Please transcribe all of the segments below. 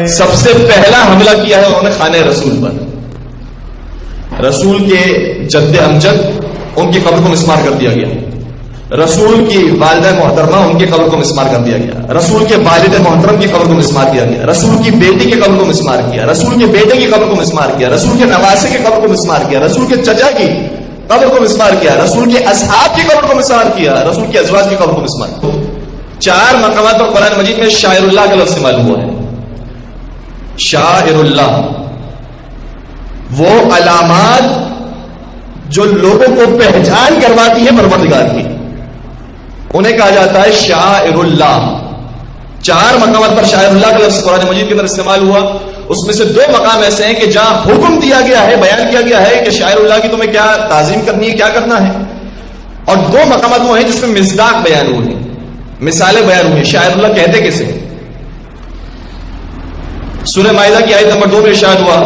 سب سے پہلا حملہ کیا ہے انہوں نے خانہ رسول پر. رسول کے جد امجد ان کی قبر کو مسمار کر دیا گیا. رسول کی والدہ محترمہ ان کی قبر کو مسمار کر دیا گیا. رسول کے والد محترم کی قبر کو مسمار کیا گیا. رسول کی بیٹی کی قبر کو مسمار کیا. رسول کے بیٹے کی قبر کو مسمار کیا. رسول کے نواسے کی قبر کو مسمار کیا. رسول کے چچا کی قبر کو مسمار کیا. رسول کے اصحاب کی قبر کو مسمار کیا. رسول کے ازواج کی قبر کو مسمار کیا. 4 مقامات پر قرآن مجید میں شاعر اللہ کا لفظ استعمال ہوا ہے. شاعر اللہ وہ علامات جو لوگوں کو پہچان کرواتی ہے پروردگار کی، انہیں کہا جاتا ہے شاعر اللہ. 4 مقامات پر شاعر اللہ کا لفظ قرآن مجید کے اندر استعمال ہوا. اس میں سے 2 مقام ایسے ہیں کہ جہاں حکم دیا گیا ہے، بیان کیا گیا ہے کہ شاعر اللہ کی تمہیں کیا تعظیم کرنی ہے، کیا کرنا ہے. اور 2 مقامات وہ ہیں جس میں مصداق بیان ہوئے ہیں، مثالیں بیان ہوئی ہیں. شاعر اللہ کہتے کسے؟ سورہ مائدہ کی آیت نمبر 2 میں ارشاد ہوا،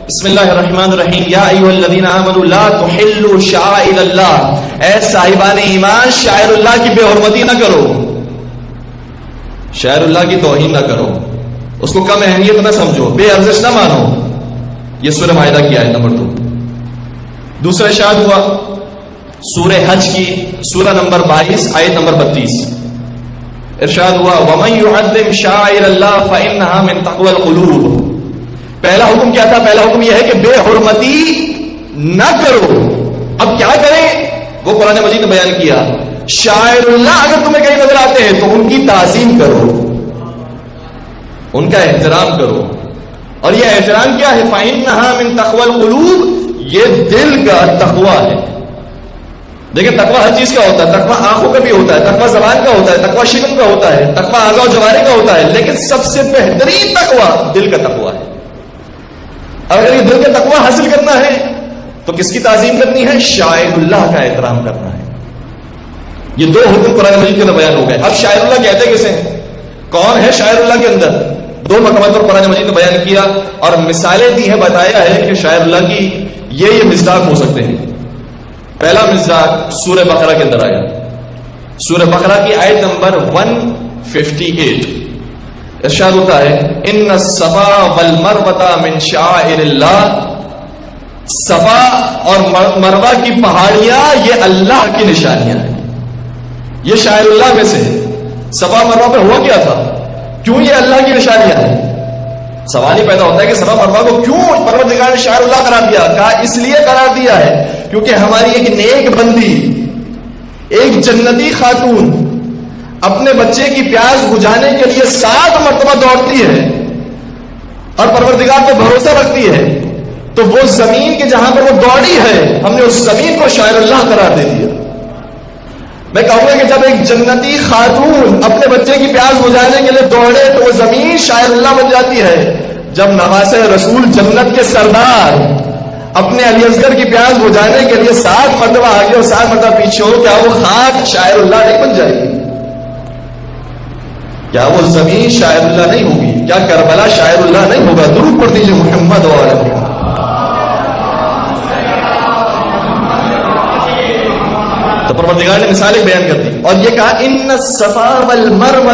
بسم اللہ الرحمن الرحیم، یا ایھا الذین آمنوا لا تحلوا شعائر اللہ، اے صاحبان ایمان شاعر اللہ کی بے حرمتی نہ کرو، شاعر اللہ کی توہین نہ کرو، اس کو کم اہمیت نہ سمجھو، بے ارزش نہ مانو. یہ سورہ مائدہ کی آیت نمبر 2. دوسرا ارشاد ہوا سورہ حج کی سورہ نمبر 22 آیت نمبر 32. ارشاد ہوا وَمَن يُعَظِّمْ شَعَائِرَ اللَّهِ فَإِنَّهَا مِن تَقْوَى الْقُلُوبِ. پہلا حکم کیا تھا؟ پہلا حکم یہ ہے کہ بے حرمتی نہ کرو. اب کیا کریں؟ وہ قرآن مجید نے بیان کیا. شاعر اللہ اگر تمہیں کہیں نظر آتے ہیں تو ان کی تعظیم کرو، ان کا احترام کرو. اور یہ احترام کیا ہے؟ فَإِنَّهَا مِن تَقْوَى الْقُلُوبِ، یہ دل کا تقویٰ ہے. دیکھیں تقویٰ ہر چیز کا ہوتا ہے. تقویٰ آنکھوں کا بھی ہوتا ہے، تقویٰ زبان کا ہوتا ہے، تقویٰ شکم کا ہوتا ہے، تقویٰ اعضاء و جوارح کا ہوتا ہے، لیکن سب سے بہترین تقویٰ دل کا تقویٰ ہے. اگر یہ دل کا تقویٰ حاصل کرنا ہے تو کس کی تعظیم کرنی ہے؟ شاعر اللہ کا احترام کرنا ہے. یہ 2 حکم قرآن مجید کے اندر بیان ہو گئے. اب شاعر اللہ کہتے کسے ہیں؟ کون ہے شاعر اللہ کے اندر؟ 2 مقامات پر قرآن مجید نے بیان کیا اور مثالیں دی ہیں، بتایا ہے کہ شاعر اللہ کی یہ مصداق ہو سکتے ہیں. پہلا مصداق سورہ بقرہ کے اندر آیا. سورہ بقرہ کی آیت نمبر 158 ارشاد ہوتا ہے ان الصفا والمروہ من شعائر اللہ. صفا اور مروہ کی پہاڑیاں یہ اللہ کی نشانیاں ہیں، یہ شاعر اللہ میں سے. صفا مروہ پہ ہوا کیا تھا؟ کیوں یہ اللہ کی نشانیاں ہیں؟ سوال ہی پیدا ہوتا ہے کہ صفا مروہ کو کیوں پروردگار نے شاعر اللہ قرار دیا؟ کہا اس لیے قرار دیا ہے کیونکہ ہماری ایک نیک بندی، ایک جنتی خاتون اپنے بچے کی پیاس بجھانے کے لیے 7 مرتبہ دوڑتی ہے اور پروردگار پہ بھروسہ رکھتی ہے. تو وہ زمین کے جہاں پر وہ دوڑی ہے، ہم نے اس زمین کو شاعر اللہ قرار دے دیا. میں کہوں گا کہ جب ایک جنتی خاتون اپنے بچے کی پیاس بجھانے کے لیے دوڑے تو وہ زمین شاعر اللہ بن جاتی ہے. جب نواسے رسول جنت کے سردار اپنے علی اصغر کی پیاس بجھانے کے لیے 7 مرتبہ آگے اور 7 مرتبہ پیچھے ہو، کیا وہ خاک شاعر اللہ نہیں بن جائے گی؟ کیا وہ زمین شاعر اللہ نہیں ہوگی؟ کیا کربلا شاعر اللہ نہیں ہوگا؟ درود پڑھ دیجیے محمد و علیہ وسلم. تو پروردگار نے مثالیں بیان کر دی اور یہ کہا ان الصفا والمروہ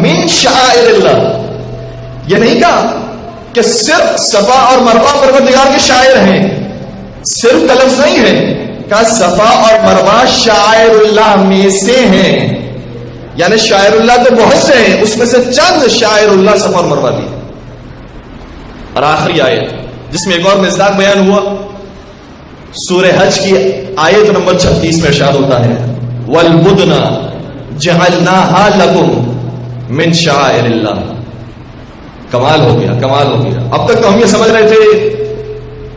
من شعائر اللہ. یہ نہیں کہا کہ صرف صفا اور مروہ پروردگار کے شاعر ہیں، صرف لفظ نہیں ہے. کہا صفا اور مروہ شاعر اللہ میں سے ہیں، یعنی شاعر اللہ تو بہت سے ہیں، اس میں سے چند شاعر اللہ صفا اور مروہ بھی. اور آخری آیت جس میں ایک اور مصداق بیان ہوا سورہ حج کی آیت نمبر 36 میں ارشاد ہوتا ہے وَالْبُدْنَ جَعَلْنَاهَا لَكُمْ مِنْ شَعَائِرِ اللَّهِ. کمال ہو گیا، کمال ہو گیا. اب تک تو ہم یہ سمجھ رہے تھے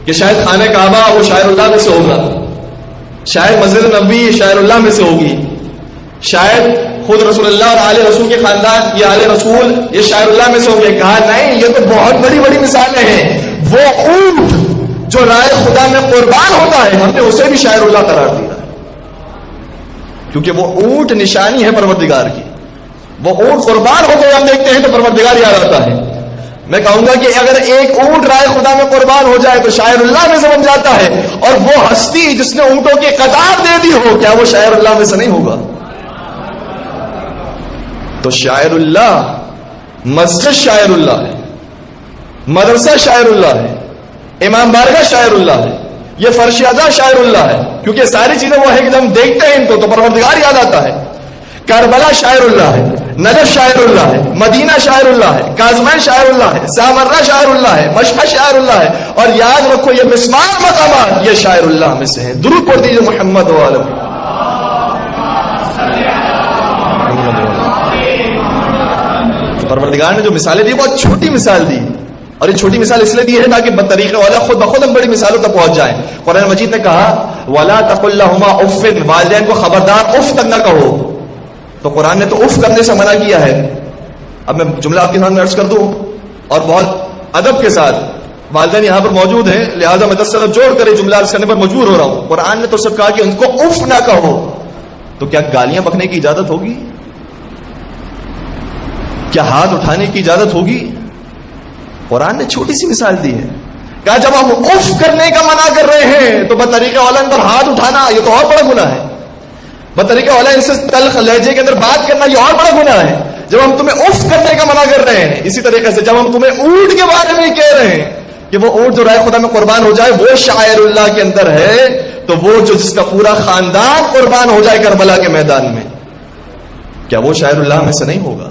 کہ شاید خانہ کعبہ وہ شاعر اللہ میں سے ہوگا، شاید مسجد نبوی شاعر اللہ میں سے ہوگی، شاید خود رسول اللہ اور آل رسول کے خاندان یہ آل رسول یہ شاعر اللہ میں سے ہوں گے. کہا نہیں، یہ تو بہت بڑی بڑی مثالیں ہیں. وہ اونٹ جو رائے خدا میں قربان ہوتا ہے ہم نے اسے بھی شاعر اللہ قرار دیا کیونکہ وہ اونٹ نشانی ہے پروردگار کی. وہ اونٹ قربان ہو گئے ہم دیکھتے ہیں تو پروردگار یاد آتا ہے. میں کہوں گا کہ اگر ایک اونٹ رائے خدا میں قربان ہو جائے تو شاعر اللہ میں سے بن جاتا ہے، اور وہ ہستی جس نے اونٹوں کی قطار دے دی ہو کیا وہ شاعر اللہ میں سے نہیں ہوگا؟ تو شاعر اللہ مسجد شاعر اللہ ہے، مدرسہ شاعر اللہ ہے، امام بارگاہ شاعر اللہ ہے، یہ فرش اعضا شاعر اللہ ہے، کیونکہ ساری چیزیں وہ ہے کہ جب ہم دیکھتے ہیں ان کو تو پروردگار یاد آتا ہے۔ کربلا شاعر اللہ ہے، نجف شاعر اللہ ہے، مدینہ شاعر اللہ ہے، کاظمین شاعر اللہ ہے، سامرہ شاعر اللہ ہے، مشہد شاعر اللہ ہے، اور یاد رکھو یہ مسمار مقامات یہ شاعر اللہ میں سے ہیں۔ درود پڑھ دیجیے محمد و آلہ۔ پروردگار نے جو مثالیں دی بہت چھوٹی مثال دی، اور یہ چھوٹی مثال اس لیے دی ہے تاکہ بطریقہ والا خود بخود ہم بڑی مثالوں تک پہنچ جائیں۔ قرآن مجید نے کہا وَلَا تَقُلْ لَهُمَا اُفٍّ، والدین کو خبردار اف تک نہ کہو، تو قرآن نے تو اف کرنے سے منع کیا ہے۔ اب میں جملہ آپ کے سامنے عرض کر دوں اور بہت ادب کے ساتھ، والدین یہاں پر موجود ہیں لہذا میں 10 طرف جوڑ کر جملہ عرض کرنے پر مجبور ہو رہا ہوں۔ قرآن نے تو صرف کہا کہ ان کو اف نہ کہو، تو کیا گالیاں بکنے کی اجازت ہوگی؟ کیا ہاتھ اٹھانے کی اجازت ہوگی؟ قرآن نے چھوٹی سی مثال دی ہے، کہا جب ہم اف کرنے کا منع کر رہے ہیں تو بطریقہ والا ان پر ہاتھ اٹھانا یہ تو اور بڑا گناہ ہے، بطریقہ والا ان سے تلخ لہجے کے اندر بات کرنا یہ اور بڑا گناہ ہے۔ جب ہم تمہیں اف کرنے کا منع کر رہے ہیں، اسی طریقے سے جب ہم تمہیں اونٹ کے بارے میں کہہ رہے ہیں کہ وہ اونٹ جو رائے خدا میں قربان ہو جائے وہ شاعر اللہ کے اندر ہے، تو وہ جو جس کا پورا خاندان قربان ہو جائے کربلا کے میدان میں، کیا وہ شاعر اللہ میں سے نہیں ہوگا؟